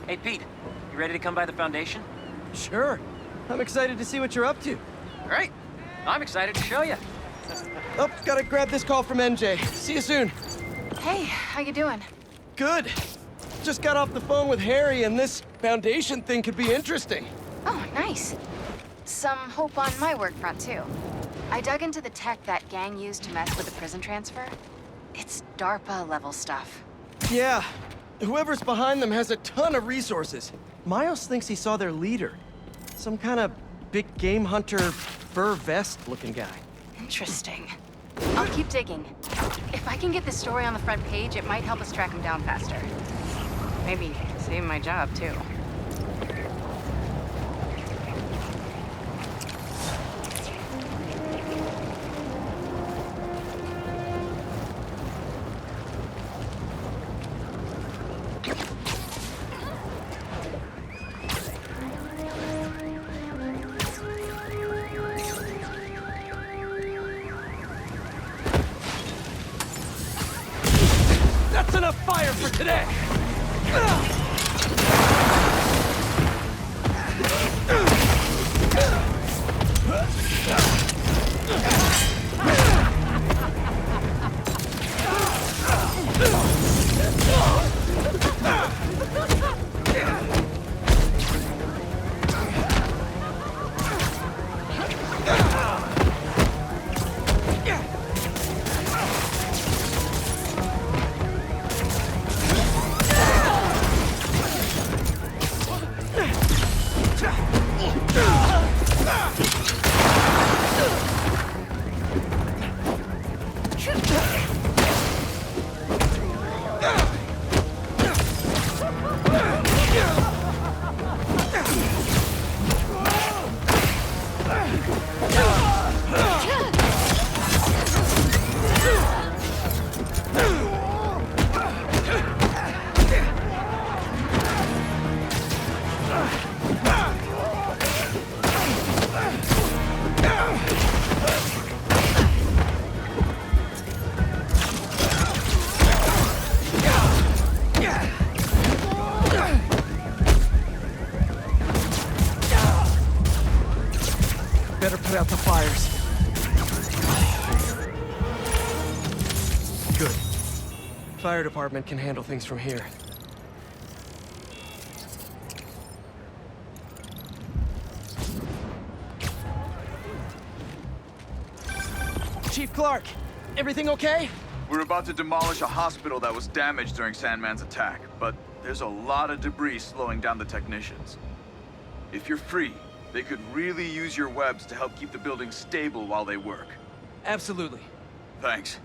Hey, Pete. You ready to come by the Foundation? Sure. I'm excited to see what you're up to. Great. I'm excited to show you. Oh, gotta grab this call from NJ. See you soon. Hey, how you doing? Good. Just got off the phone with Harry, and this Foundation thing could be interesting. Oh, nice. Some hope on my work front, too. I dug into the tech that gang used to mess with the prison transfer. It's DARPA-level stuff. Yeah. Whoever's behind them has a ton of resources. Miles thinks he saw their leader. Some kind of big game hunter, fur vest-looking guy. Interesting. I'll keep digging. If I can get this story on the front page, it might help us track him down faster. Maybe save my job, too. That's enough fire for today! Better put out the fires. Good. Fire department can handle things from here. Chief Clark, everything okay? We're about to demolish a hospital that was damaged during Sandman's attack, but there's a lot of debris slowing down the technicians. If you're free, they could really use your webs to help keep the building stable while they work. Absolutely. Thanks.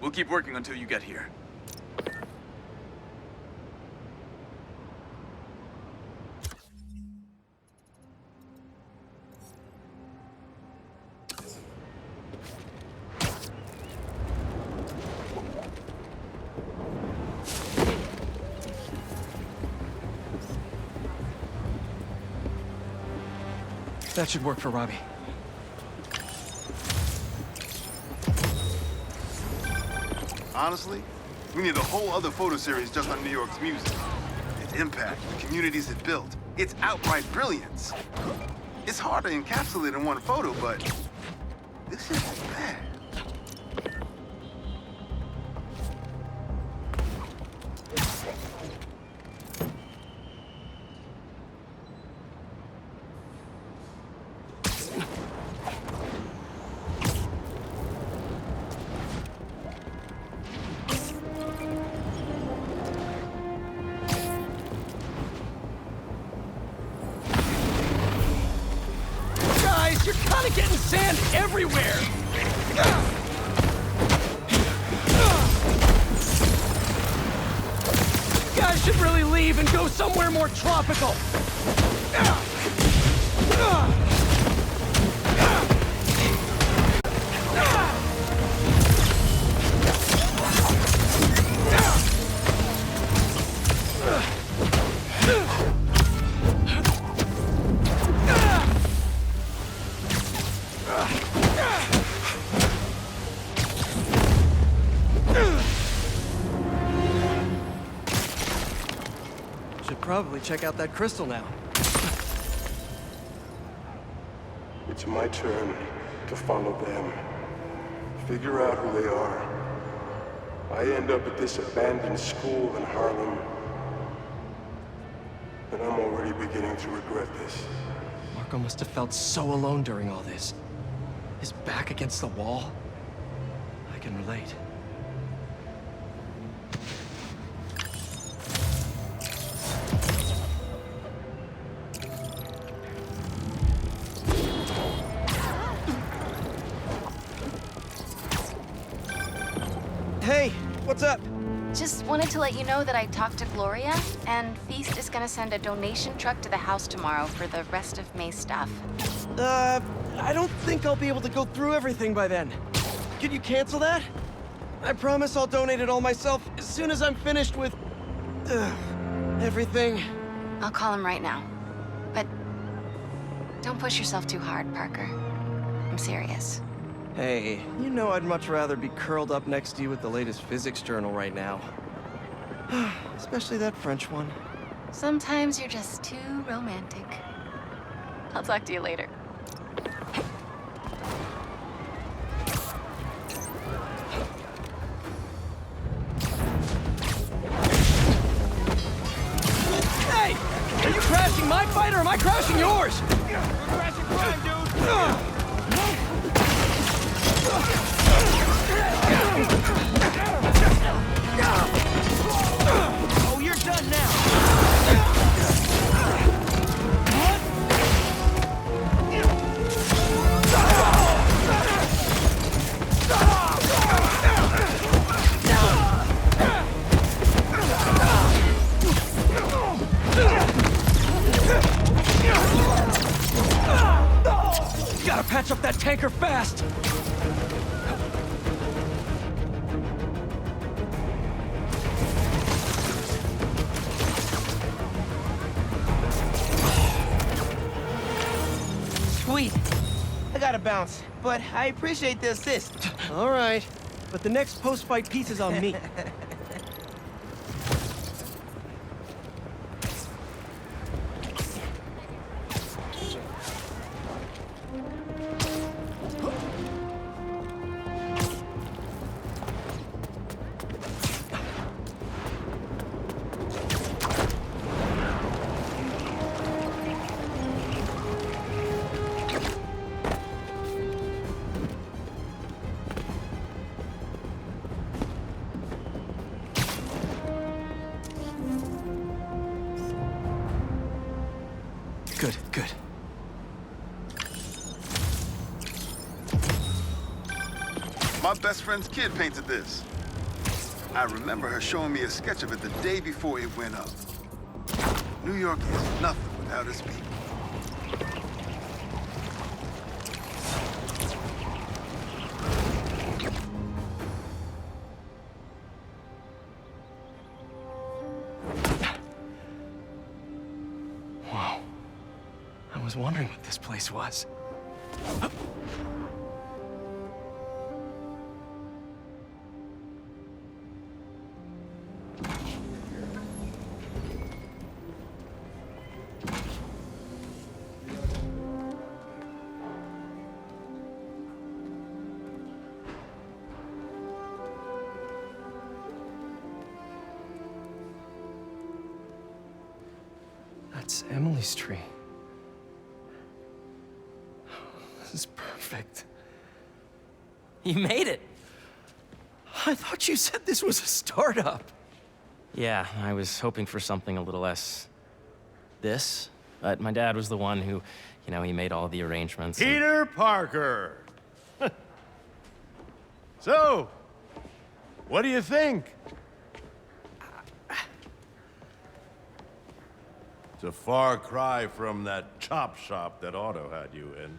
We'll keep working until you get here. That should work for Robbie. Honestly, we need a whole other photo series just on New York's music. Its impact, the communities it built, its outright brilliance. It's hard to encapsulate in one photo, but this isn't bad. You're kind of getting sand everywhere! You guys should really leave and go somewhere more tropical! probably check out that crystal now. It's my turn to follow them. Figure out who they are. I end up at this abandoned school in Harlem. And I'm already beginning to regret this. Marco must have felt so alone during all this. His back against the wall. I can relate. Hey, what's up? Just wanted to let you know that I talked to Gloria, and Feast is gonna send a donation truck to the house tomorrow for the rest of May's stuff. I don't think I'll be able to go through everything by then. Could you cancel that? I promise I'll donate it all myself as soon as I'm finished with... everything. I'll call him right now. But don't push yourself too hard, Parker. I'm serious. Hey, you know I'd much rather be curled up next to you with the latest physics journal right now. Especially that French one. Sometimes you're just too romantic. I'll talk to you later. Hey! Are you crashing my fight or am I crashing yours? We're crashing crime, dude! Oh, you're done now! Gotta patch up that tanker fast! Sweet. I gotta bounce, but I appreciate the assist. All right, but the next post-fight piece is on me. Good, good. My best friend's kid painted this. I remember her showing me a sketch of it the day before it went up. New York is nothing without its people. Wow. I was wondering what this place was. That's Emily's tree. This is perfect. You made it. I thought you said this was a startup. Yeah, I was hoping for something a little less... this. But my dad was the one who, he made all the arrangements. and- Peter Parker. So, what do you think? It's a far cry from that chop shop that Otto had you in.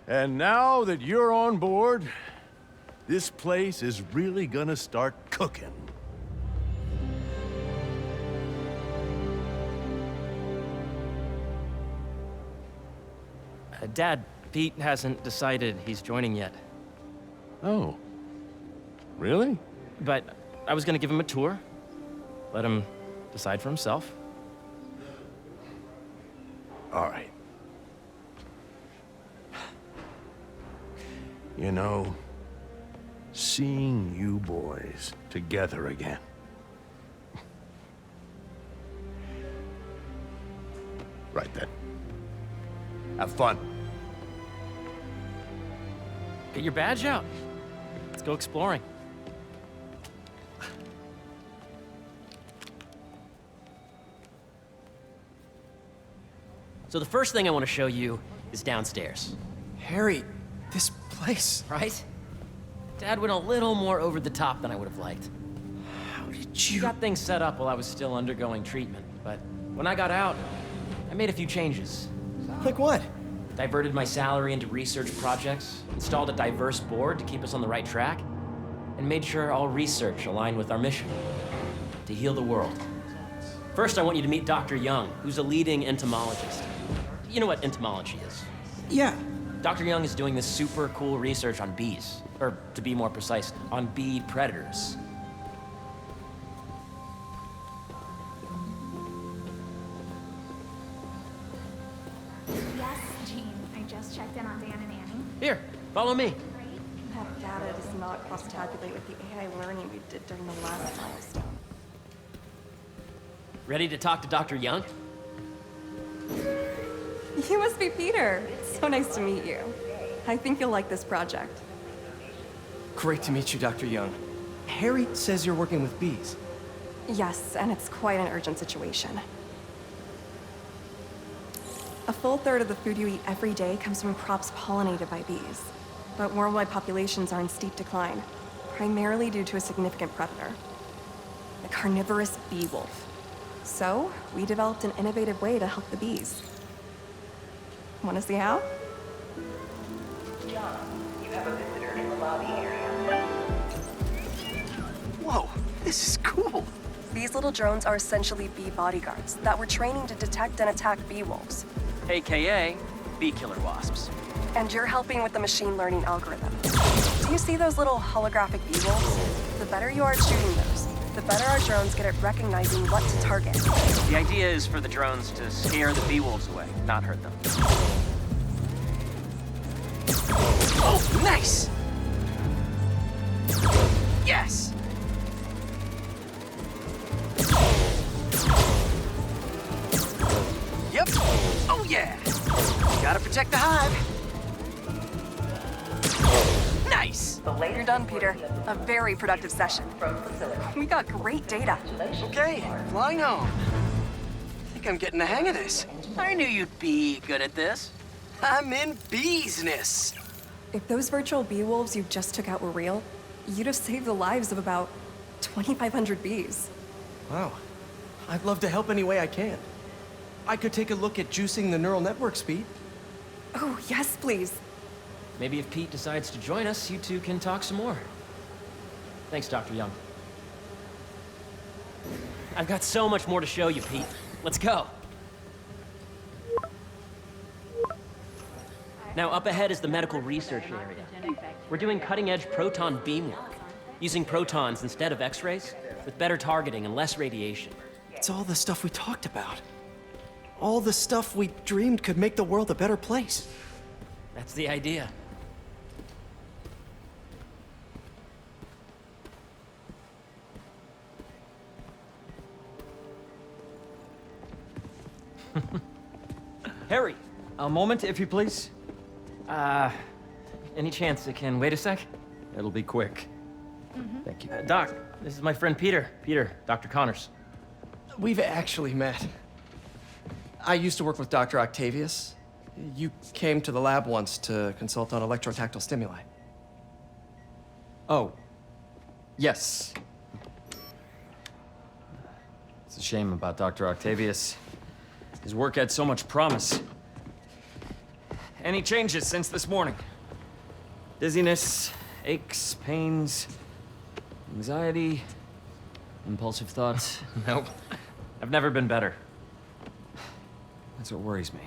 And now that you're on board, this place is really gonna start cooking. Dad, Pete hasn't decided he's joining yet. Oh. Really? But I was gonna give him a tour. Let him decide for himself. All right. You know, seeing you boys together again. Right then. Have fun. Get your badge out. Let's go exploring. So the first thing I want to show you is downstairs. Harry, this place... Right? Dad went a little more over the top than I would have liked. How did You you... got things set up while I was still undergoing treatment, but when I got out, I made a few changes. Like what? Diverted my salary into research projects, installed a diverse board to keep us on the right track, and made sure all research aligned with our mission, to heal the world. First, I want you to meet Dr. Young, who's a leading entomologist. You know what entomology is? Yeah. Dr. Young is doing this super cool research on bees, or to be more precise, on bee predators. Yes, Jean. I just checked in on Dan and Annie. Here, follow me. That data does not cross-tabulate with the AI learning we did during the last milestone. Ready to talk to Dr. Young? You must be Peter. It's so nice to meet you. I think you'll like this project. Great to meet you, Dr. Young. Harry says you're working with bees. Yes, and it's quite an urgent situation. A full third of the food you eat every day comes from crops pollinated by bees. But worldwide populations are in steep decline, primarily due to a significant predator, the carnivorous bee wolf. So, we developed an innovative way to help the bees. Want to see how? John, you have a visitor in the lobby area. Whoa, this is cool. These little drones are essentially bee bodyguards that were training to detect and attack bee wolves. AKA bee killer wasps. And you're helping with the machine learning algorithm. Do you see those little holographic bee wolves? The better you are at shooting those, the better our drones get at recognizing what to target. The idea is for the drones to scare the bee wolves away, not hurt them. Oh, nice! Yes! Yep. Oh, yeah! Gotta protect the hive. Nice! You're done, Peter. A very productive session. We got great data. Okay, flying home. I think I'm getting the hang of this. I knew you'd be good at this. I'm in business. If those virtual bee wolves you just took out were real, you'd have saved the lives of about 2,500 bees. Wow. I'd love to help any way I can. I could take a look at juicing the neural network speed. Oh, yes, please. Maybe if Pete decides to join us, you two can talk some more. Thanks, Dr. Young. I've got so much more to show you, Pete. Let's go. Now, up ahead is the medical research area. We're doing cutting-edge proton beam work, using protons instead of X-rays, with better targeting and less radiation. It's all the stuff we talked about. All the stuff we dreamed could make the world a better place. That's the idea. Harry, a moment, if you please. Any chance it can wait a sec? It'll be quick. Thank you. Doc, this is my friend Peter. Peter, Dr. Connors. We've actually met. I used to work with Dr. Octavius. You came to the lab once to consult on electrotactile stimuli. Oh. Yes. It's a shame about Dr. Octavius. His work had so much promise. Any changes since this morning? Dizziness, aches, pains, anxiety, impulsive thoughts? Nope. I've never been better. That's what worries me.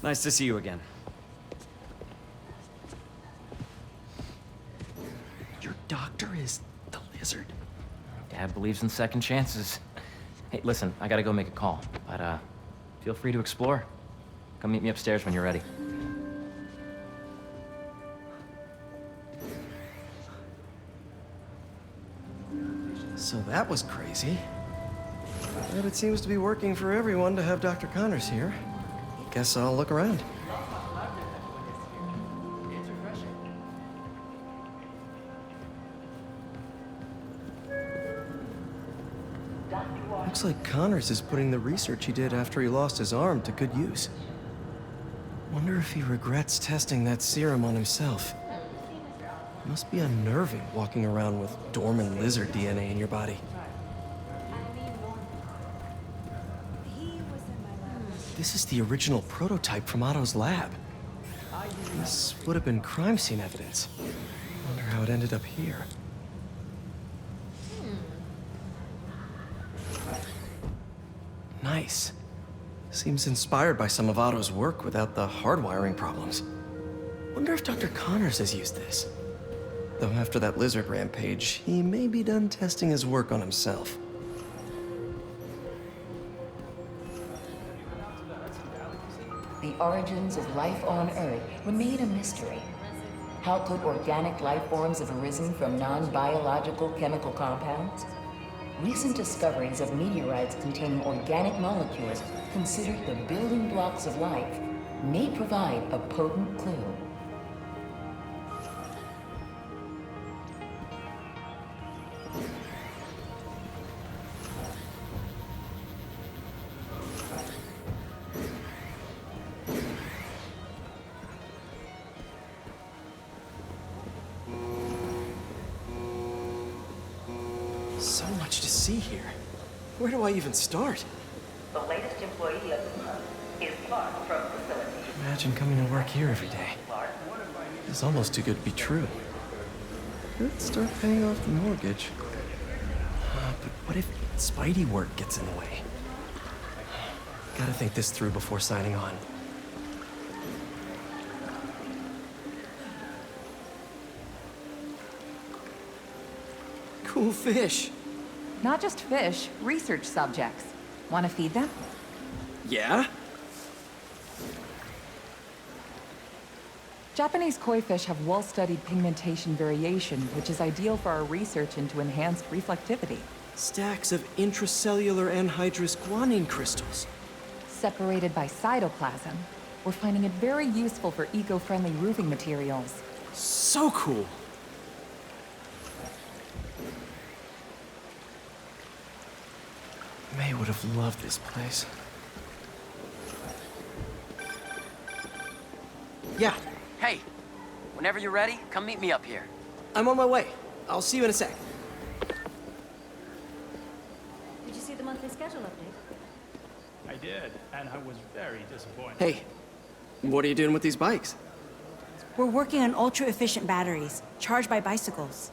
Nice to see you again. Your doctor is the lizard. Dad believes in second chances. Hey, listen, I gotta go make a call, but feel free to explore. Come meet me upstairs when you're ready. So that was crazy. But it seems to be working for everyone to have Dr. Connors here. Guess I'll look around. Looks like Connors is putting the research he did after he lost his arm to good use. Wonder if he regrets testing that serum on himself. Must be unnerving walking around with dormant lizard DNA in your body. This is the original prototype from Otto's lab. This would have been crime scene evidence. Wonder how it ended up here. Nice. Seems inspired by some of Otto's work without the hardwiring problems. Wonder if Dr. Connors has used this. Though after that lizard rampage, he may be done testing his work on himself. The origins of life on Earth remain a mystery. How could organic life forms have arisen from non-biological chemical compounds? Recent discoveries of meteorites containing organic molecules considered the building blocks of life may provide a potent clue. So much to see here. Where do I even start? The latest employee of the month is Clark from facility. Imagine coming to work here every day. It's almost too good to be true. Could start paying off the mortgage. But what if Spidey work gets in the way? Gotta think this through before signing on. Cool fish. Not just fish, research subjects. Want to feed them? Yeah? Japanese koi fish have well-studied pigmentation variation, which is ideal for our research into enhanced reflectivity. Stacks of intracellular anhydrous guanine crystals. Separated by cytoplasm, we're finding it very useful for eco-friendly roofing materials. So cool! May would have loved this place. Yeah. Hey, whenever you're ready, come meet me up here. I'm on my way. I'll see you in a sec. Did you see the monthly schedule update? I did, and I was very disappointed. Hey, what are you doing with these bikes? We're working on ultra-efficient batteries, charged by bicycles.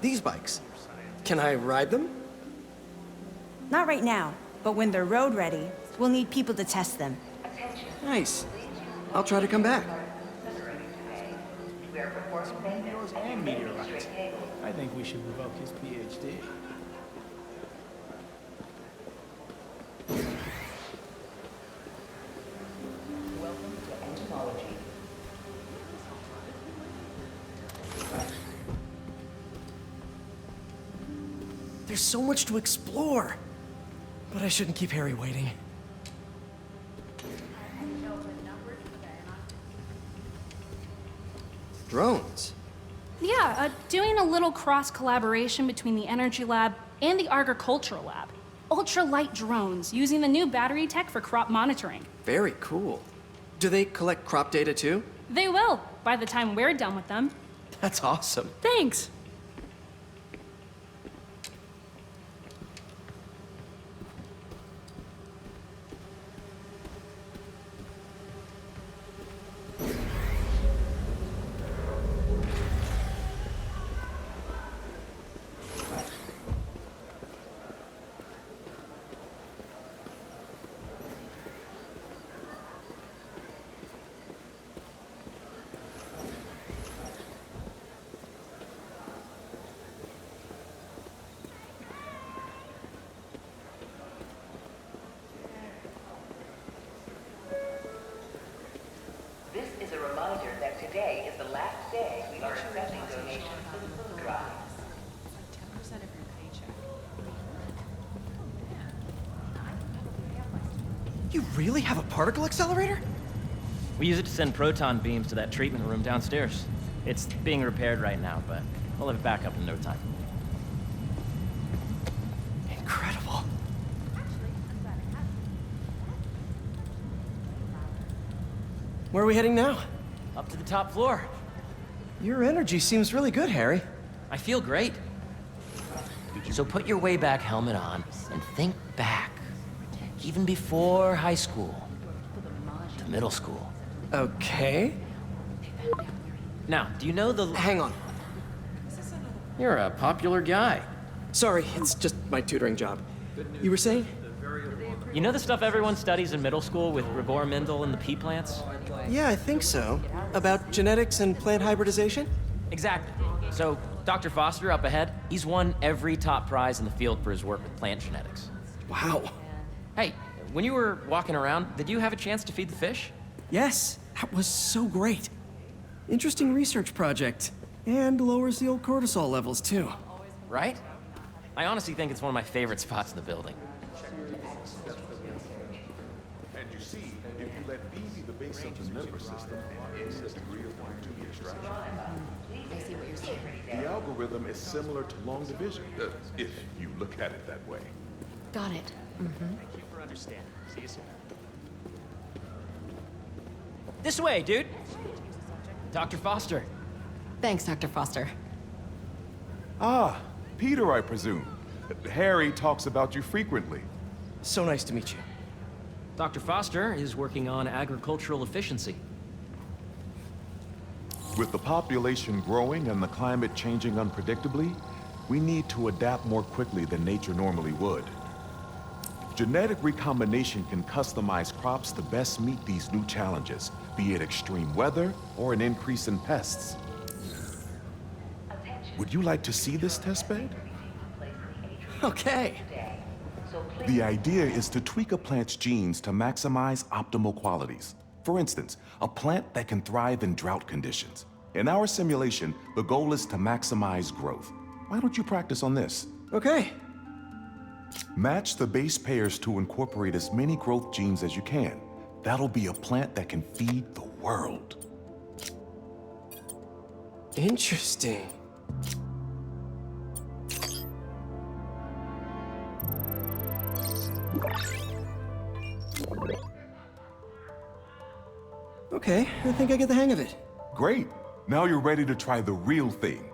These bikes? Can I ride them? Not right now, but when they're road ready, we'll need people to test them. Nice. I'll try to come back. Meteors and meteorites. I think we should revoke his PhD. Welcome to entomology. There's so much to explore. But I shouldn't keep Harry waiting. Drones? Yeah, doing a little cross-collaboration between the Energy Lab and the Agricultural Lab. Ultralight drones using the new battery tech for crop monitoring. Very cool. Do they collect crop data too? They will, by the time we're done with them. That's awesome. Thanks. reminder that today is the last day we are accepting donations for the food drive. You really have a particle accelerator? We use it to send proton beams to that treatment room downstairs. It's being repaired right now, but we'll have it back up in no time. Incredible. Where are we heading now? Up to the top floor. Your energy seems really good, Harry. I feel great. So put your way back helmet on and think back. Even before high school. To middle school. Okay. Now, do you know the... Hang on. You're a popular guy. Sorry, it's just my tutoring job. You were saying? You know the stuff everyone studies in middle school with Gregor Mendel and the pea plants? Yeah, I think so. About genetics and plant hybridization? Exactly. So, Dr. Foster up ahead, he's won every top prize in the field for his work with plant genetics. Wow. Hey, when you were walking around, did you have a chance to feed the fish? Yes, that was so great. Interesting research project. And lowers the old cortisol levels, too. Right? I honestly think it's one of my favorite spots in the building. And you see, if you let B be the base of the nervous system and N the degree of opportunity extraction, I see what you're saying. the algorithm is similar to long division, if you look at it that way. Got it. Thank you for understanding. See you soon. This way, dude. Dr. Foster. Thanks, Dr. Foster. Ah, Peter, I presume. Harry talks about you frequently. So nice to meet you. Dr. Foster is working on agricultural efficiency. With the population growing and the climate changing unpredictably, we need to adapt more quickly than nature normally would. Genetic recombination can customize crops to best meet these new challenges, be it extreme weather or an increase in pests. Would you like to see this testbed? Okay. The idea is to tweak a plant's genes to maximize optimal qualities. For instance, a plant that can thrive in drought conditions. In our simulation, the goal is to maximize growth. Why don't you practice on this? Okay. Match the base pairs to incorporate as many growth genes as you can. That'll be a plant that can feed the world. Interesting. Okay, I think I get the hang of it. Great. Now you're ready to try the real thing.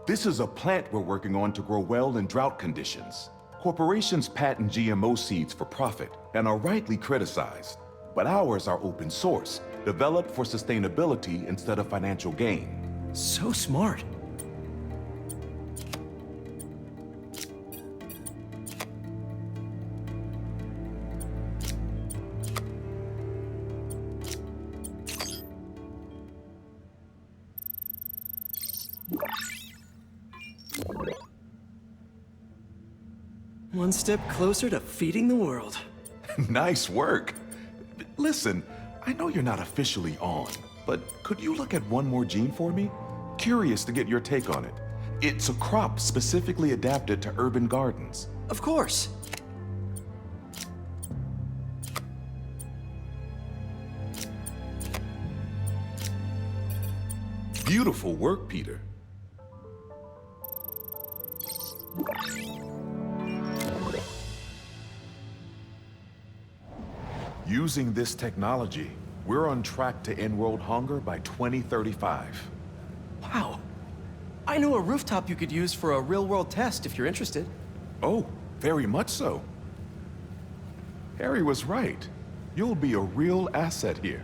This is a plant we're working on to grow well in drought conditions. Corporations patent GMO seeds for profit and are rightly criticized. But ours are open source, developed for sustainability instead of financial gain. So smart. One step closer to feeding the world. Nice work. Listen, I know you're not officially on, but could you look at one more gene for me? Curious to get your take on it. It's a crop specifically adapted to urban gardens. Of course. Beautiful work, Peter. Using this technology, we're on track to end world hunger by 2035. Wow. I know a rooftop you could use for a real-world test if you're interested. Oh, very much so. Harry was right. You'll be a real asset here.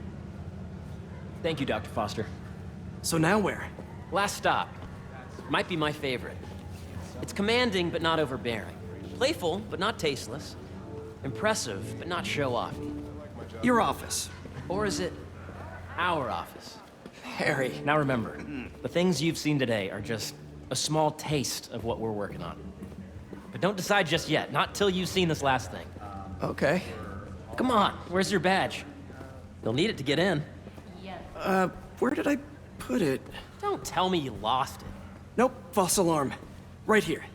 Thank you, Dr. Foster. So now where? Last stop. Might be my favorite. It's commanding, but not overbearing. Playful, but not tasteless. Impressive, but not show-offy. Your office. Or is it our office? Harry. Now remember, the things you've seen today are just a small taste of what we're working on. But don't decide just yet, not till you've seen this last thing. Okay. Come on, where's your badge? You'll need it to get in. Where did I put it? Don't tell me you lost it. Nope, false alarm. Right here.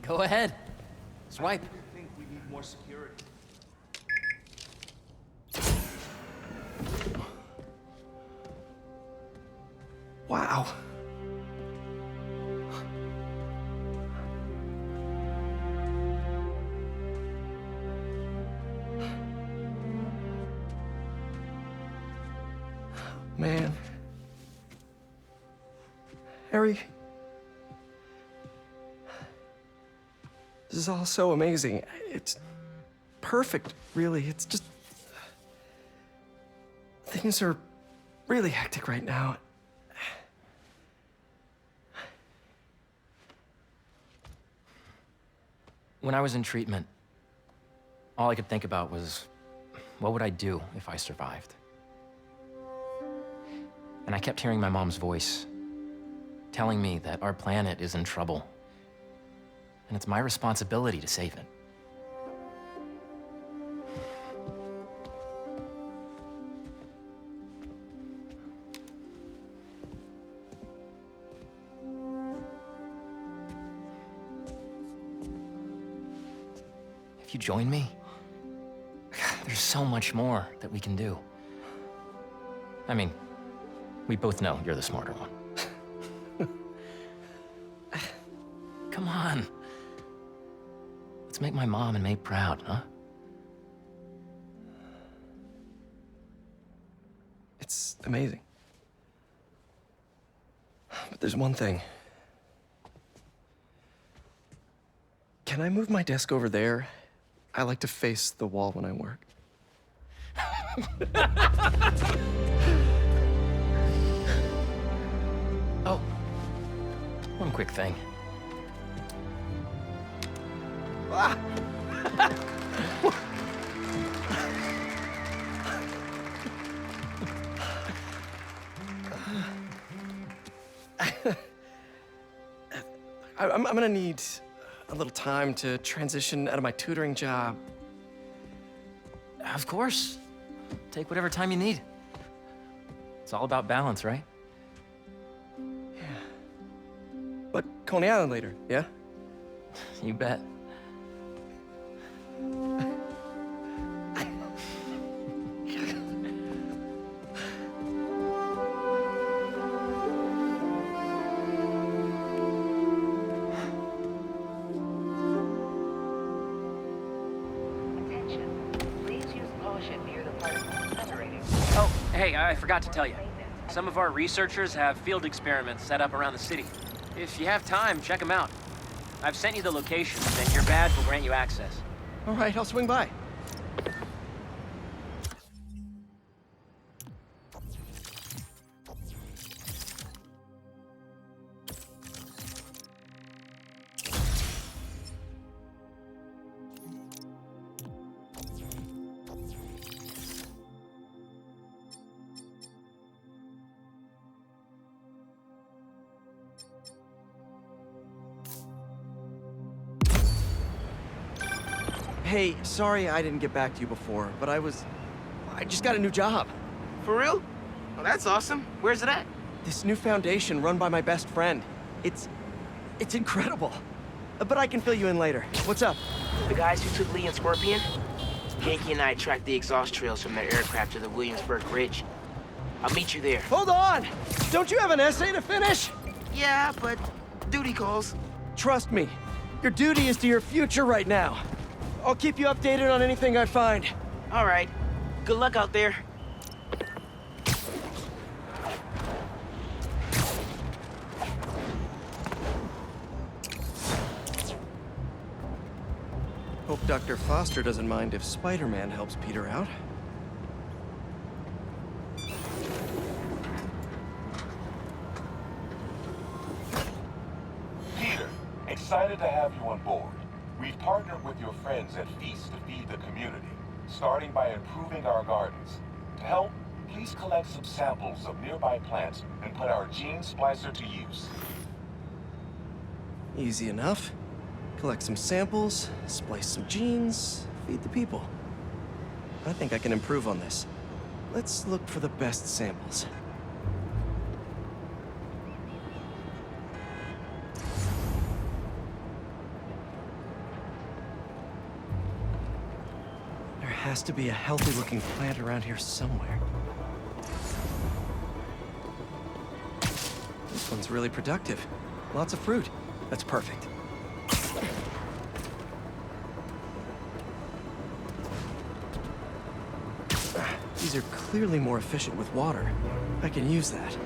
Go ahead. Swipe. I think we need more security. Wow. Man. Harry. This is all so amazing. It's perfect, really. It's just... Things are really hectic right now. When I was in treatment, all I could think about was, what would I do if I survived? And I kept hearing my mom's voice, telling me that our planet is in trouble, and it's my responsibility to save it. If you join me, there's so much more that we can do. I mean, we both know you're the smarter one. Come on. Let's make my mom and May proud, huh? It's amazing. But there's one thing. Can I move my desk over there? I like to face the wall when I work. Oh, one quick thing. Ah! I'm gonna need a little time to transition out of my tutoring job. Of course. Take whatever time you need. It's all about balance, right? Yeah. But Coney Island later, yeah? You bet. Oh, hey, I forgot to tell you. Some of our researchers have field experiments set up around the city. If you have time, check them out. I've sent you the locations, and your badge will grant you access. All right, I'll swing by. Hey, sorry I didn't get back to you before, but I just got a new job. For real? Well, that's awesome. Where's it at? This new foundation run by my best friend. It's incredible. But I can fill you in later. What's up? The guys who took Lee and Scorpion? Yankee and I tracked the exhaust trails from their aircraft to the Williamsburg Ridge. I'll meet you there. Hold on! Don't you have an essay to finish? Yeah, but duty calls. Trust me, your duty is to your future right now. I'll keep you updated on anything I find. All right. Good luck out there. Hope Dr. Foster doesn't mind if Spider-Man helps Peter out. Peter, excited to have you on board. We've partnered with your friends at Feast to feed the community, starting by improving our gardens. To help, please collect some samples of nearby plants and put our gene splicer to use. Easy enough. collect some samples, splice some genes, feed the people. I think I can improve on this. Let's look for the best samples. There has to be a healthy-looking plant around here somewhere. This one's really productive. Lots of fruit. That's perfect. These are clearly more efficient with water. I can use that.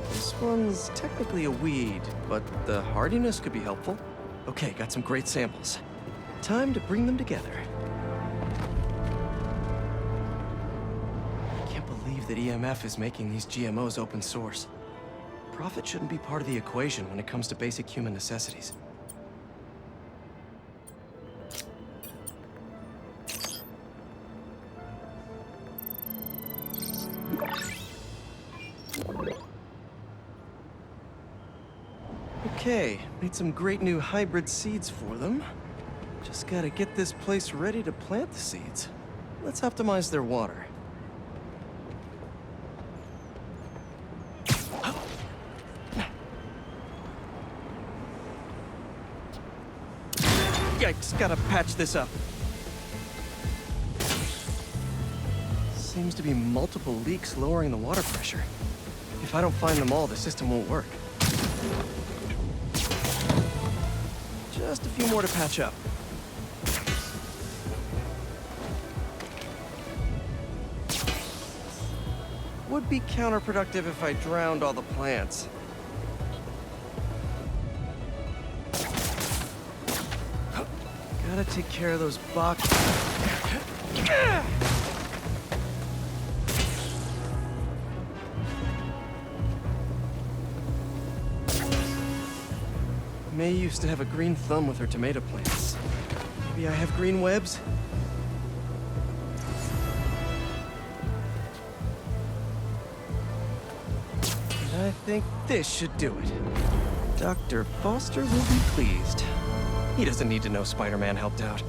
This one's technically a weed, but the hardiness could be helpful. Okay, got some great samples. Time to bring them together. I can't believe that EMF is making these GMOs open source. Profit shouldn't be part of the equation when it comes to basic human necessities. Okay, made some great new hybrid seeds for them. Just gotta get this place ready to plant the seeds. Let's optimize their water. Yikes, gotta patch this up. Seems to be multiple leaks lowering the water pressure. If I don't find them all, the system won't work. Just a few more to patch up. Would be counterproductive if I drowned all the plants. Gotta take care of those boxes. May used to have a green thumb with her tomato plants. Maybe I have green webs? And I think this should do it. Dr. Foster will be pleased. He doesn't need to know Spider-Man helped out.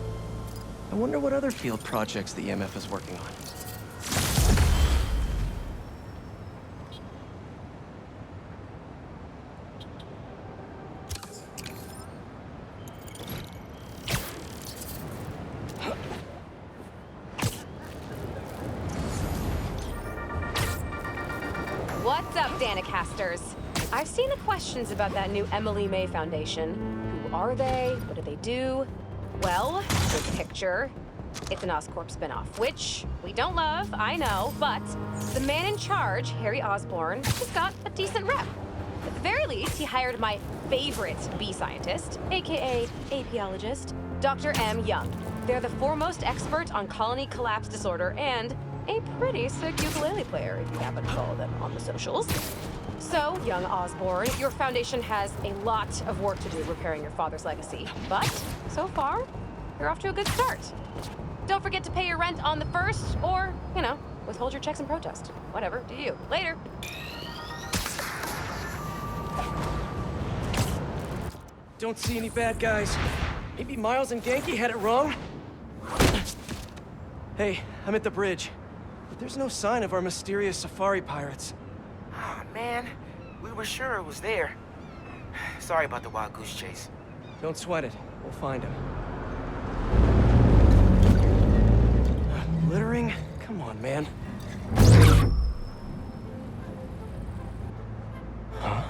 I wonder what other field projects the EMF is working on. What's up, Danicasters? I've seen the questions about that new Emily May Foundation. Who are they? What do they do? Well, big picture, it's an Oscorp spinoff, which we don't love, I know, but the man in charge, Harry Osborn, has got a decent rep. At the very least, he hired my favorite bee scientist, aka apiologist, Dr. M. Young. They're the foremost expert on colony collapse disorder and a pretty sick ukulele player, if you happen to follow them on the socials. So, young Osborn, your foundation has a lot of work to do repairing your father's legacy, but so far, you're off to a good start. Don't forget to pay your rent on the 1st, or, you know, withhold your checks in protest. Whatever, do you. Later. Don't see any bad guys. Maybe Miles and Genki had it wrong? Hey, I'm at the bridge. But there's no sign of our mysterious safari pirates. Oh, man. We were sure it was there. Sorry about the wild goose chase. Don't sweat it. We'll find him. Littering? Come on, man. Huh?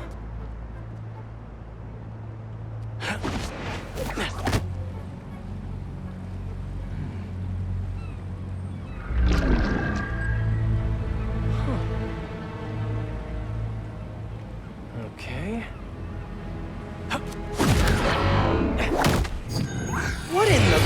Okay. What in the...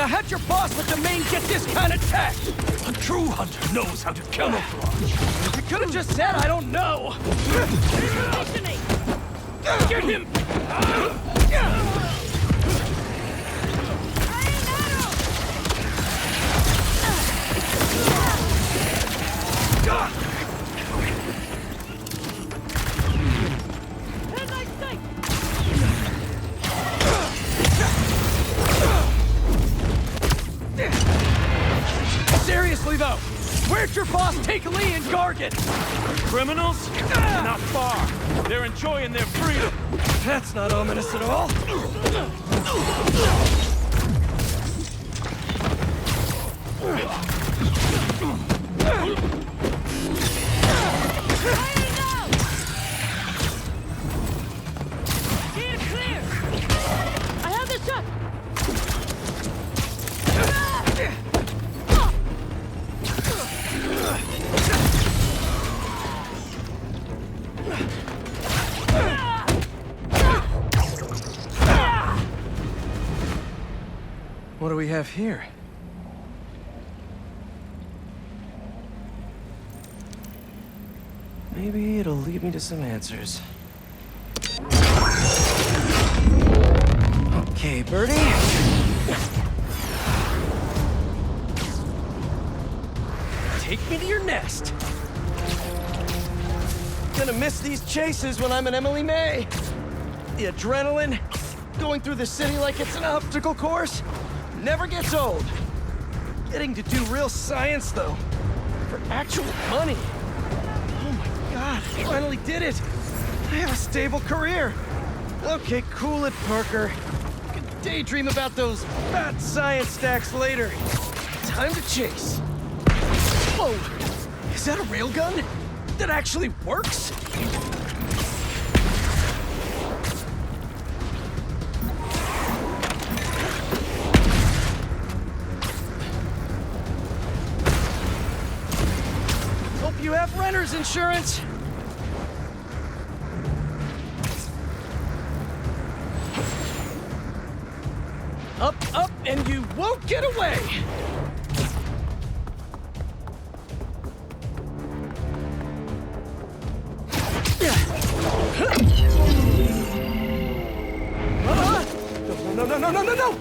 how'd your boss let the main get this kind of tech? A true hunter knows how to camouflage. You could have just said I don't know. Get him! Seriously though, where'd your boss take Lee and Gargan? Criminals? Not far. They're enjoying their freedom. That's not ominous at all. What do we have here? Maybe it'll lead me to some answers. Okay, Birdie. Take me to your nest. Gonna miss these chases when I'm an Emily May. The adrenaline, going through the city like it's an obstacle course, never gets old. Getting to do real science, though, for actual money. Oh my God, I finally did it. I have a stable career. Okay, cool it, Parker. I can daydream about those fat science stacks later. Time to chase. Whoa, is that a railgun? That actually works? Hope you have renter's insurance. Up, up, and you won't get away! No!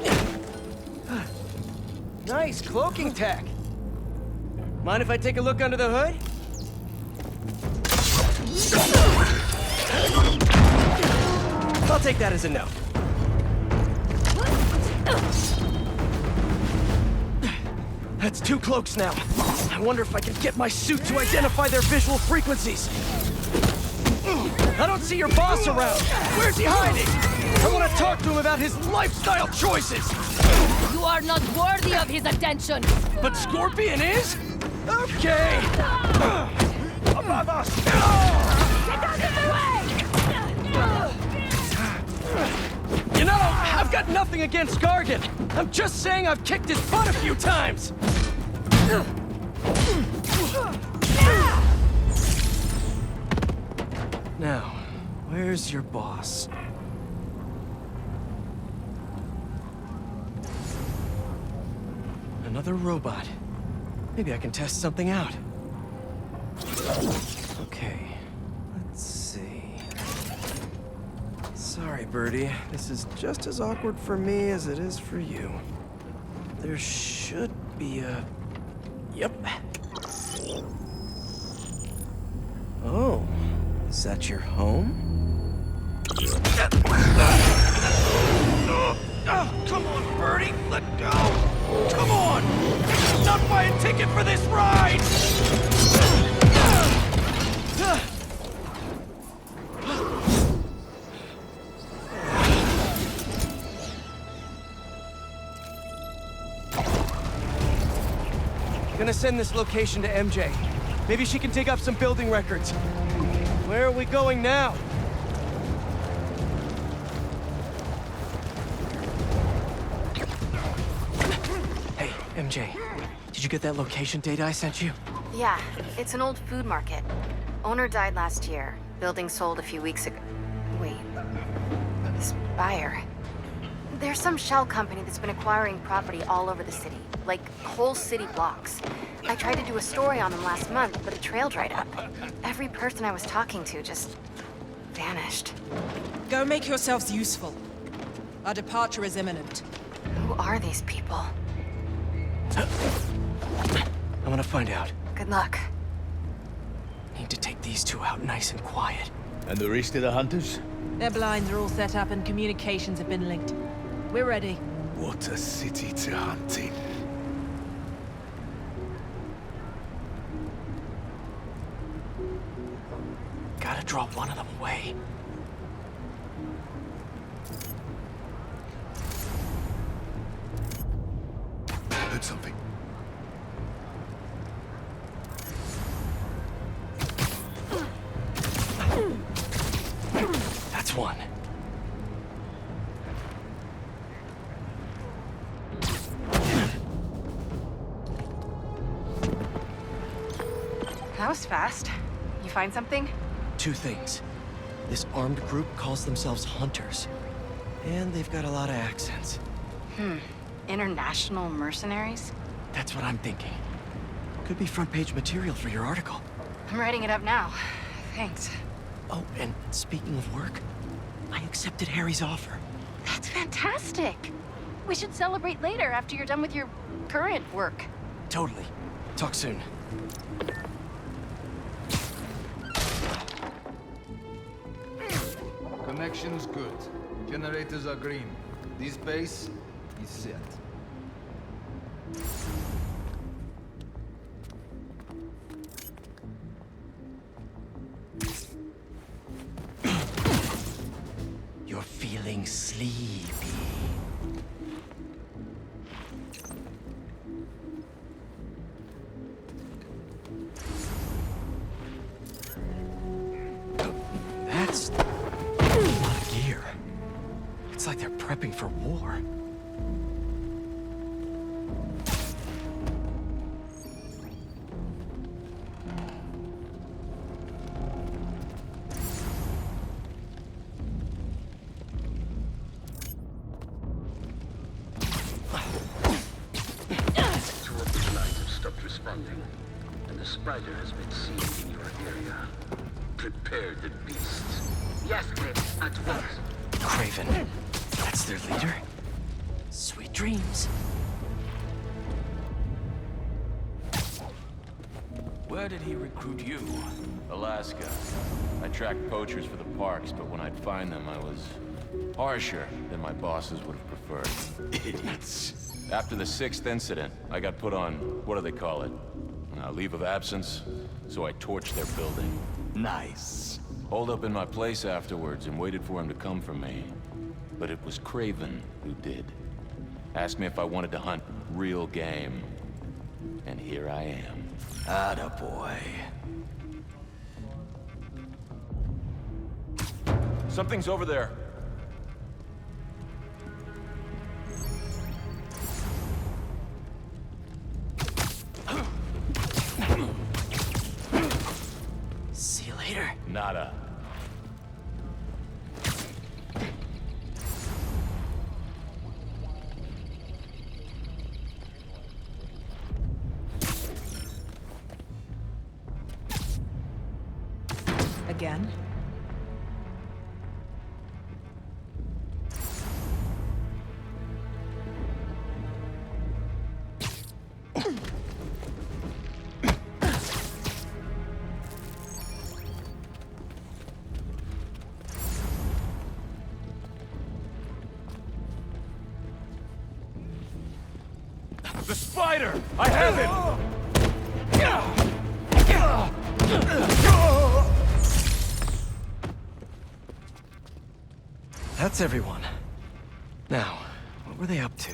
Nice cloaking tech. Mind if I take a look under the hood? I'll take that as a no. That's 2 cloaks now. I wonder if I can get my suit to identify their visual frequencies. I don't see your boss around. Where's he hiding? I want to talk to him about his lifestyle choices. You are not worthy of his attention. But Scorpion is? Okay. Above us. Get out of the way! You know, I've got nothing against Gargan. I'm just saying I've kicked his butt a few times. Now, where's your boss? Another robot. Maybe I can test something out. Okay, let's see. Sorry, Birdie. This is just as awkward for me as it is for you. There should be a... Yep. Oh, is that your home? Oh, come on, Birdie, let go! Come on! Not buy a ticket for this ride! Gonna send this location to MJ. Maybe she can dig up some building records. Where are we going now? Hey, MJ. Did you get that location data I sent you? Yeah, it's an old food market. Owner died last year. Building sold a few weeks ago. Wait. This buyer. There's some shell company that's been acquiring property all over the city, like whole city blocks. I tried to do a story on them last month, but the trail dried up. Every person I was talking to just vanished. Go make yourselves useful. Our departure is imminent. Who are these people? I'm gonna find out. Good luck. Need to take these two out nice and quiet. And the rest of the hunters? Their blinds are all set up and communications have been linked. We're ready. What a city to hunt in. Gotta draw one of them away. Heard something. That's one. That was fast. You find something? Two things. This armed group calls themselves Hunters. And they've got a lot of accents. International mercenaries? That's what I'm thinking. Could be front-page material for your article. I'm writing it up now. Thanks. Oh, and speaking of work, I accepted Harry's offer. That's fantastic. We should celebrate later after you're done with your current work. Totally. Talk soon. Connection's good. Generators are green. This base is set. You're feeling sleepy. That's a lot of gear. It's like they're prepping for war. And the spider has been seen in your area. Prepare the beasts. Yes, Kraven, at once. Kraven. That's their leader? Sweet dreams. Where did he recruit you? Alaska. I tracked poachers for the parks, but when I'd find them, I was harsher than my bosses would have preferred. Idiots. After the 6th incident, I got put on, what do they call it? Leave of absence, so I torched their building. Nice. Holed up in my place afterwards and waited for him to come for me. But it was Kraven who did. Asked me if I wanted to hunt real game. And here I am. Attaboy. Something's over there. See you later. Nada. Again? The spider! I have it! That's everyone. Now, what were they up to?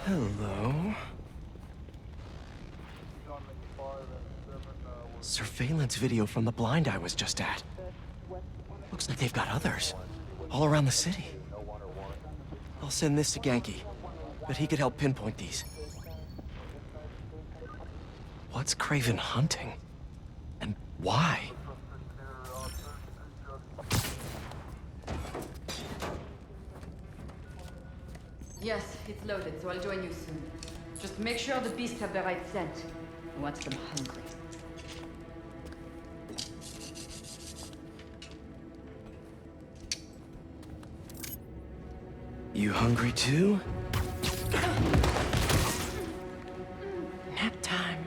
Hello? Surveillance video from the blind I was just at. Looks like they've got others. All around the city. I'll send this to Genki. But he could help pinpoint these. What's Kraven hunting? And Why? Yes, it's loaded, so I'll join you soon. Just make sure the beasts have the right scent. I want them hungry. You hungry too? Nap time.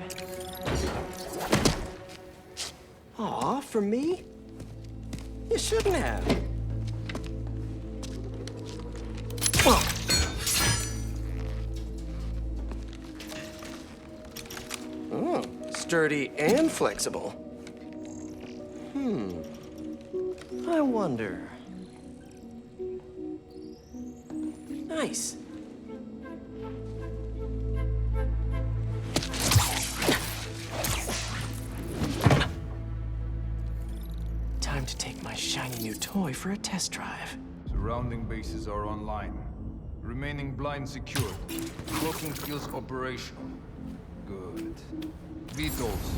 Aw, for me? You shouldn't have. Oh, sturdy and flexible. I wonder. Nice. Time to take my shiny new toy for a test drive. Surrounding bases are online. Remaining blind secured. Cloaking skills operational. Good. VTOLs,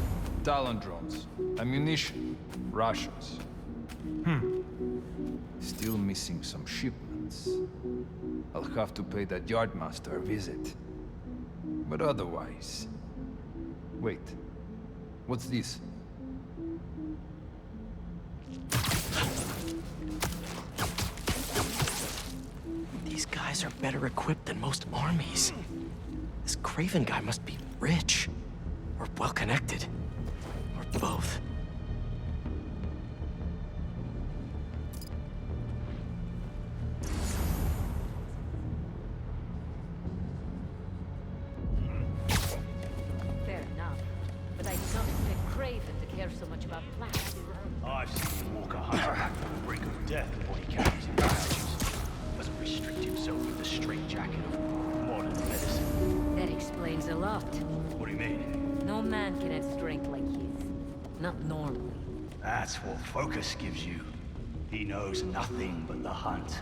Talon drones, ammunition, rations. Still missing some shipments. I'll have to pay that yardmaster a visit. But otherwise... Wait. What's this? These guys are better equipped than most armies. This Kraven guy must be rich, or well-connected, or both. Fair enough. But I did not expect Kraven to care so much about plants. I've seen him walk a hunter, brink of death before he carries in packages. Doesn't restrict himself with the straitjacket of modern medicine. That explains a lot. What do you mean? No man can have strength like his. Not normally. That's what focus gives you. He knows nothing but the hunt.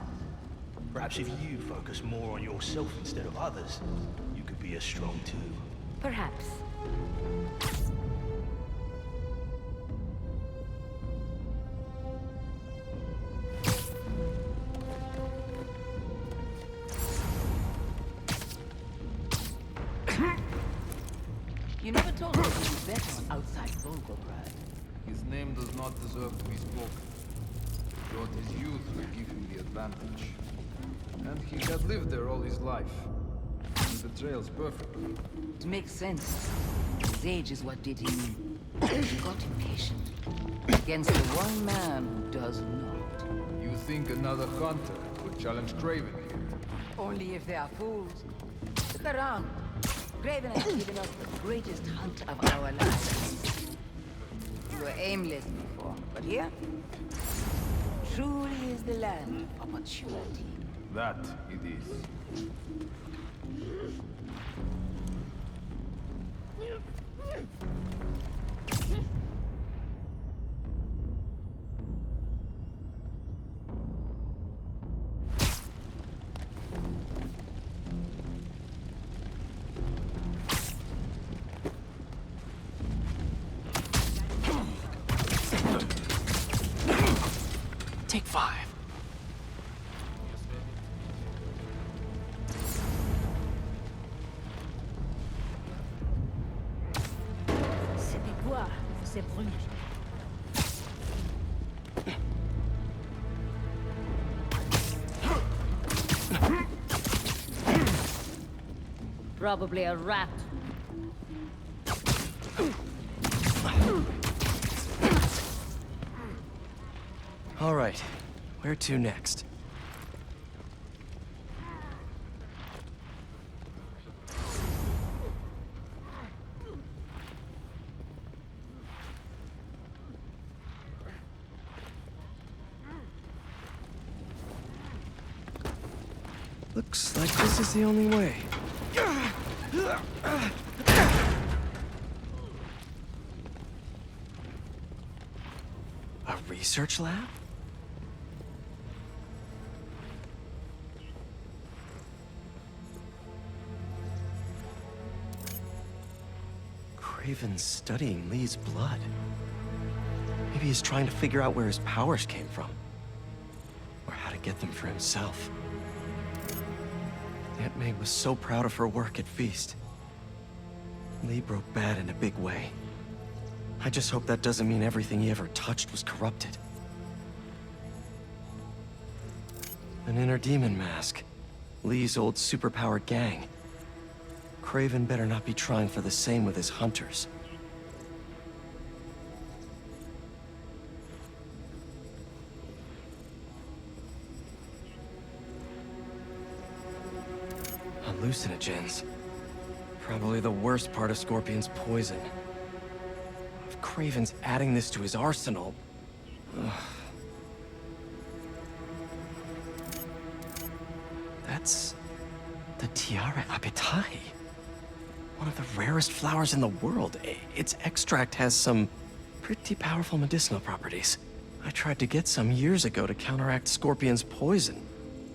Perhaps if you focus more on yourself instead of others, you could be as strong too. Perhaps. You never told me he was better outside Volgograd. His name does not deserve to be spoken. Thought his youth would give him the advantage. And he had lived there all his life. He betrays perfectly. It makes sense. His age is what did him. He got impatient. Against the one man who does not. You think another hunter would challenge Kraven here? Only if they are fools. Look around. Kraven has given us the greatest hunt of our lives. We were aimless before, but here, truly is the land of opportunity. That it is. Take 5. C'était quoi? C'est brûlé. Probably a rat. All right, where to next? Looks like this is the only way. A research lab? Kraven's studying Lee's blood. Maybe he's trying to figure out where his powers came from. Or how to get them for himself. Aunt May was so proud of her work at Feast. Lee broke bad in a big way. I just hope that doesn't mean everything he ever touched was corrupted. An inner demon mask. Lee's old superpowered gang. Kraven better not be trying for the same with his hunters. Hallucinogens. Probably the worst part of Scorpion's poison. If Kraven's adding this to his arsenal... Ugh. That's... the Tiara Apitai. One of the rarest flowers in the world. Its extract has some pretty powerful medicinal properties. I tried to get some years ago to counteract Scorpion's poison,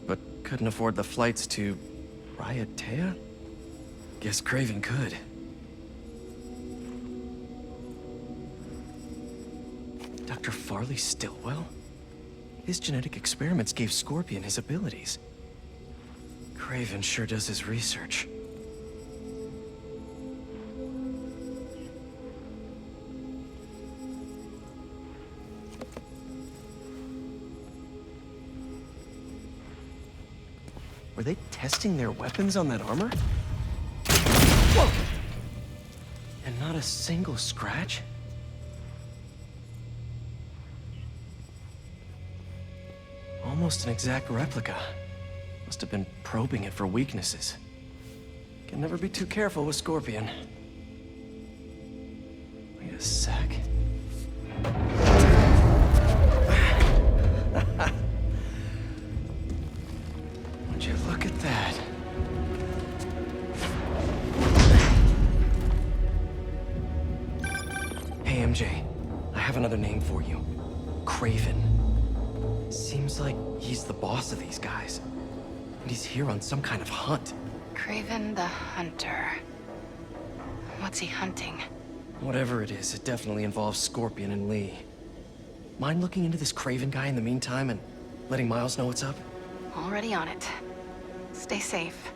but couldn't afford the flights to... Raiatea? Guess Kraven could. Dr. Farley Stillwell? His genetic experiments gave Scorpion his abilities. Kraven sure does his research. Were they testing their weapons on that armor? Whoa! And not a single scratch? Almost an exact replica. Must have been probing it for weaknesses. Can never be too careful with Scorpion. Wait a sec. Would you look at that? Hey, MJ. I have another name for you. Kraven. Seems like he's the boss of these guys. And he's here on some kind of hunt. Kraven the Hunter. What's he hunting? Whatever it is, it definitely involves Scorpion and Lee. Mind looking into this Kraven guy in the meantime and letting Miles know what's up? Already on it. Stay safe.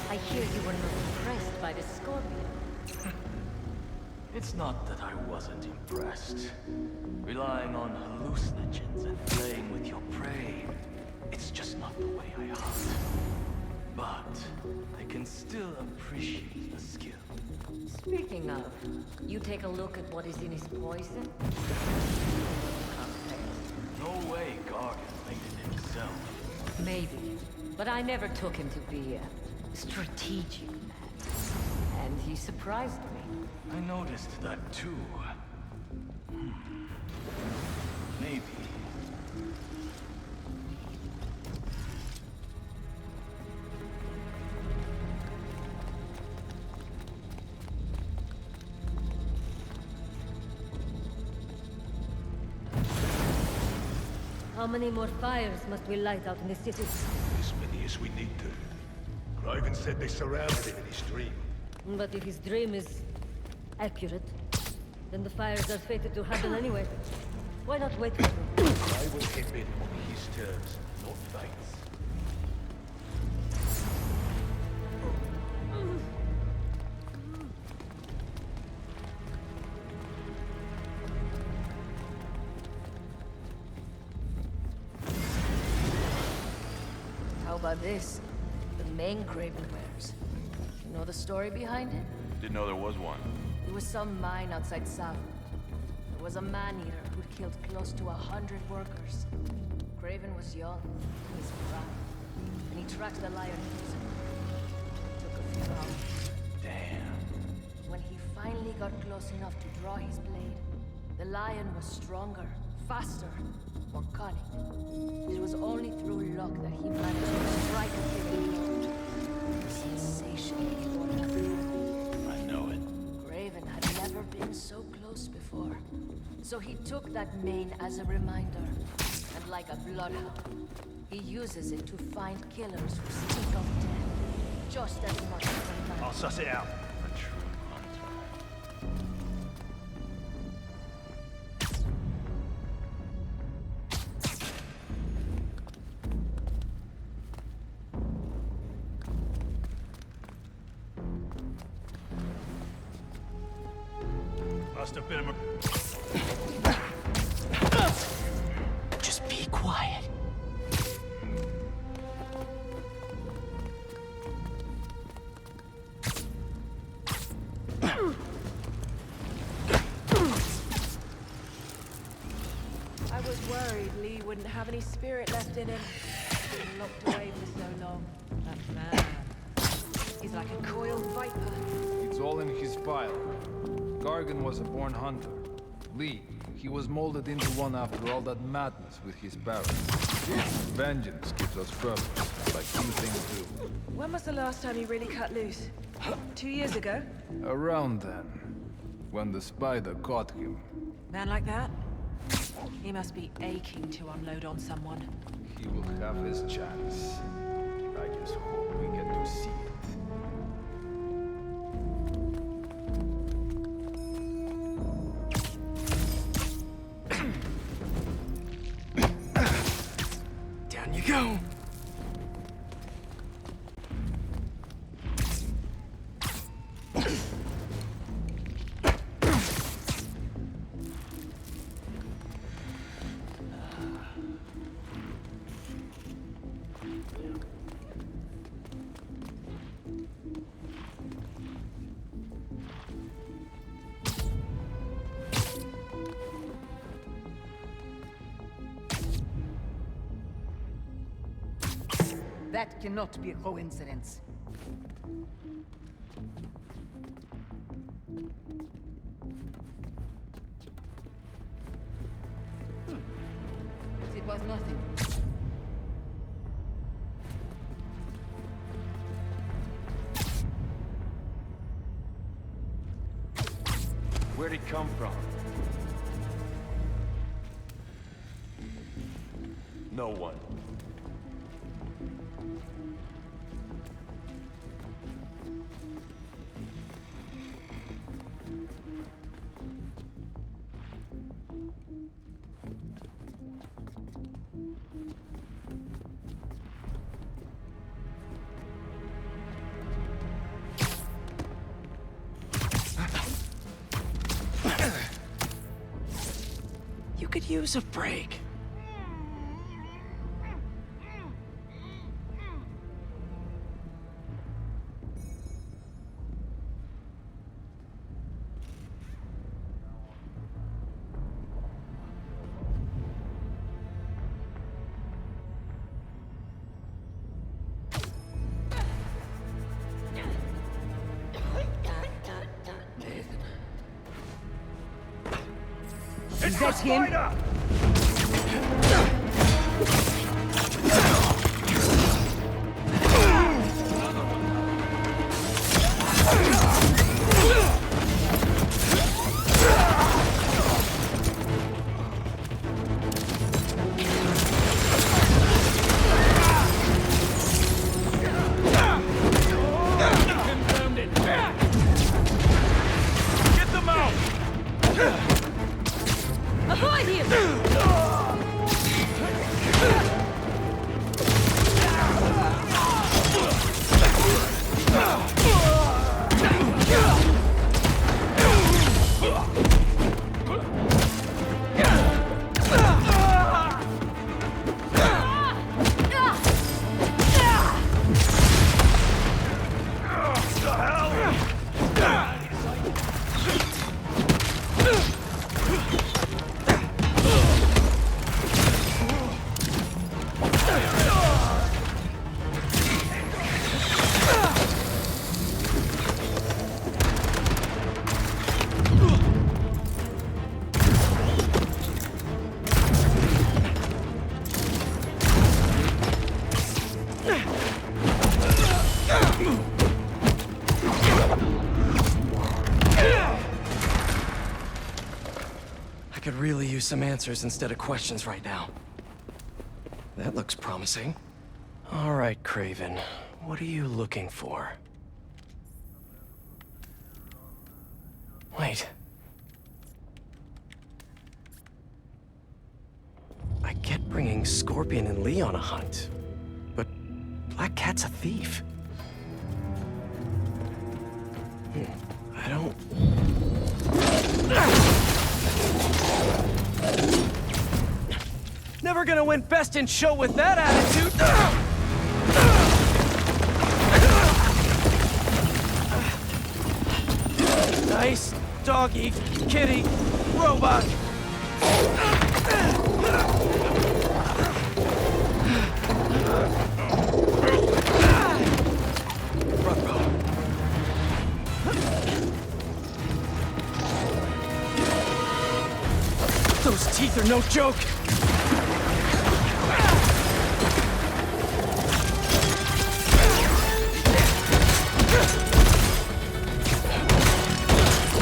I hear you were not impressed by the Scorpion. It's not that I wasn't impressed. Relying on hallucinogens and playing with your prey, it's just not the way I hunt. But I can still appreciate the skill. Speaking of, you take a look at what is in his poison? No way Gargan made it himself. Maybe, but I never took him to be a strategic man. And he surprised me. I noticed that too. Maybe. How many more fires must we light out in the city? As many as we need to. Kraven said they surrounded him in his dream. But if his dream is accurate, then the fires are fated to happen anyway. Why not wait for them? I will hit in on his terms, not fate's. How about this? The main Kraven wears. You know the story behind it? Didn't know there was one. It was some mine outside South. There was a man-eater who'd killed close to 100 workers. Kraven was young, in his prime, and he tracked the lion user. It took a few hours. Damn. When he finally got close enough to draw his blade, the lion was stronger, faster, more cunning. It was only through luck that he managed to strike a killing blow. The sensation he brought him. I know it. Kraven had never been so close before. So he took that mane as a reminder. And like a bloodhound, he uses it to find killers who stink of death. Just as much as a man. I'll suss it out. A true hunter. Must have been a... Just be quiet. I was worried Lee wouldn't have any spirit left in him. Been locked away for so long. That man. He's like a coiled viper. It's all in his file. Gargan was a born hunter. Lee, he was molded into one after all that madness with his parents. Vengeance gives us purpose, like few things do. When was the last time you really cut loose? 2 years ago? Around then, when the spider caught him. Man like that? He must be aching to unload on someone. He will have his chance. I just hope we get to see it. Down you go. That cannot be a coincidence. It was nothing. Where'd it come from? No one. You could use a break. Is that him? Get them out! Avoid him! I could really use some answers instead of questions right now. That looks promising. All right, Kraven. What are you looking for? Wait. I get bringing Scorpion and Lee on a hunt, but Black Cat's a thief. I don't... Never gonna win Best in Show with that attitude! Nice doggy, kitty, robot! Those teeth are no joke!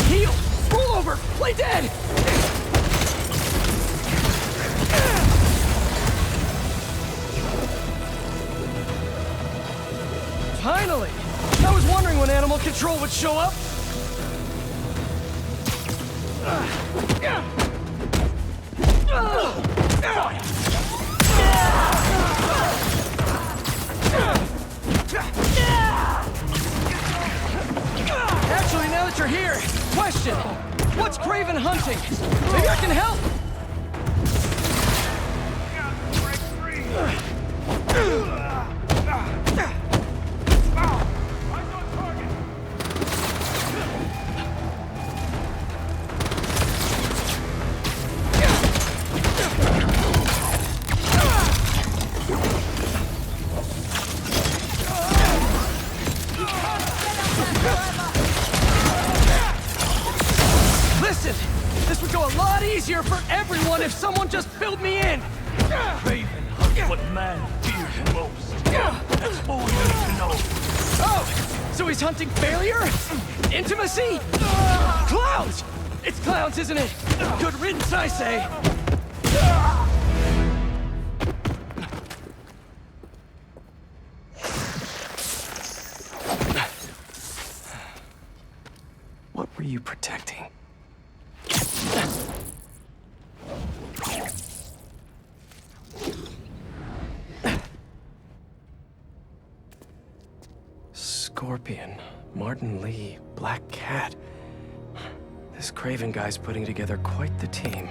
Heal! Roll over! Play dead! Finally! I was wondering when animal control would show up! Actually, now that you're here, question! What's Kraven hunting? Maybe I can help! Listen! This would go a lot easier for everyone if someone just filled me in! Kraven hunts what man fears most. That's all you need to know. Oh! So he's hunting failure? Intimacy? Clowns! It's clowns, isn't it? Good riddance, I say! What were you protecting? Scorpion, Martin Lee, Black Cat. This Kraven guy's putting together quite the team.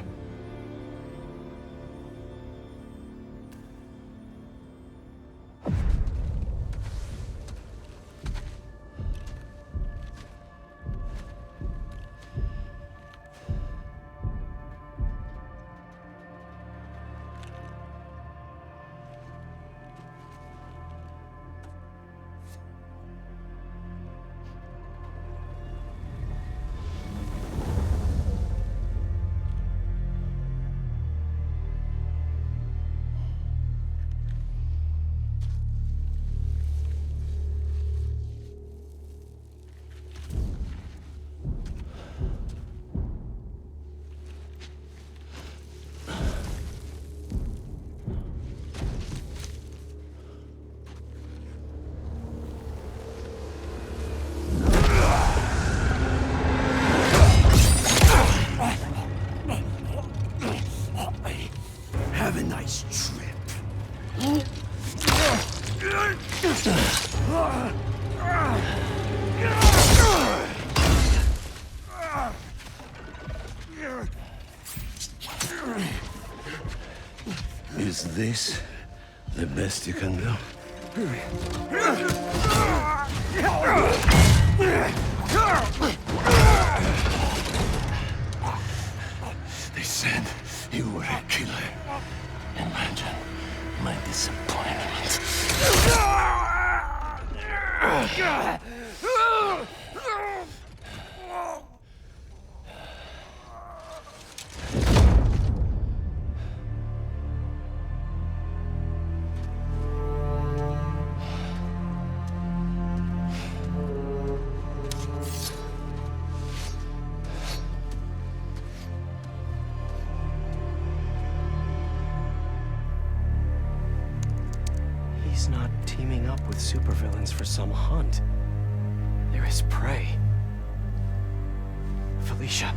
Have a nice trip. Is this the best you can do? They said you were a killer. Imagine my disappointment. He's not teaming up with supervillains for some hunt. They're his prey. Felicia,